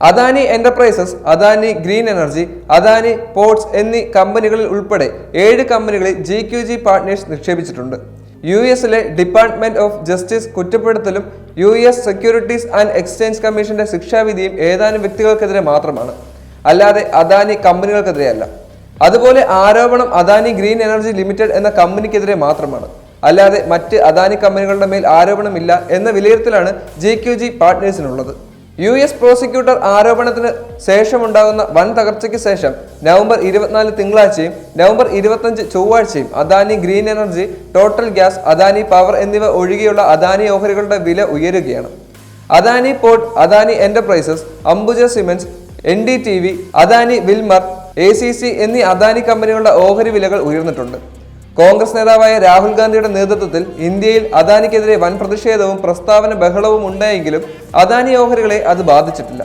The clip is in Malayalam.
Adani enterprises, Adani green energy, Adani ports എന്നീ കമ്പനികളിൽ ഉൾപ്പെടെ 7 കമ്പനികളിൽ GQG പാർട്ട്നേഴ്സ് നിക്ഷേപിച്ചിട്ടുണ്ട്. US-ലെ ഡിപ്പാർട്ട്മെന്റ് ഓഫ് ജസ്റ്റിസ് കുറ്റപ്പെടുത്തലും US സെക്യൂരിറ്റീസ് ആൻഡ് എക്സ്ചേഞ്ച് കമ്മീഷന്റെ ശിക്ഷാവിധിയും ഏതാനും വ്യക്തികൾക്കെതിരെ മാത്രമാണ്, അല്ലാതെ അദാനി കമ്പനികൾക്കെതിരെയല്ല. അതുപോലെ ആരോപണം അദാനി ഗ്രീൻ എനർജി ലിമിറ്റഡ് എന്ന കമ്പനിക്കെതിരെ മാത്രമാണ്, അല്ലാതെ മറ്റ് അദാനി കമ്പനികളുടെ മേൽ ആരോപണമില്ല എന്ന വിലയിരുത്തലാണ് GQG പാർട്ട്നേഴ്സിനുള്ളത്. US പ്രോസിക്യൂട്ടർ ആരോപണത്തിന് ശേഷമുണ്ടാകുന്ന വൻ തകർച്ചയ്ക്ക് ശേഷം നവംബർ 24 തിങ്കളാഴ്ചയും നവംബർ 25 ചൊവ്വാഴ്ചയും Adani green energy, total gas, Adani power എന്നിവ ഒഴികെയുള്ള അദാനി ഓഹരികളുടെ വില ഉയരുകയാണ്. Adani port, Adani enterprises, Ambuja cements, NDTV, Adani Wilmar, ACC എന്നീ അദാനി കമ്പനികളുടെ ഓഹരി വിലകൾ ഉയർന്നിട്ടുണ്ട്. കോൺഗ്രസ് നേതാവായ രാഹുൽ ഗാന്ധിയുടെ നേതൃത്വത്തിൽ ഇന്ത്യയിൽ അദാനിക്കെതിരെ വൻ പ്രതിഷേധവും പ്രസ്താവന ബഹളവും ഉണ്ടായെങ്കിലും അദാനി ഓഹരികളെ അത് ബാധിച്ചിട്ടില്ല.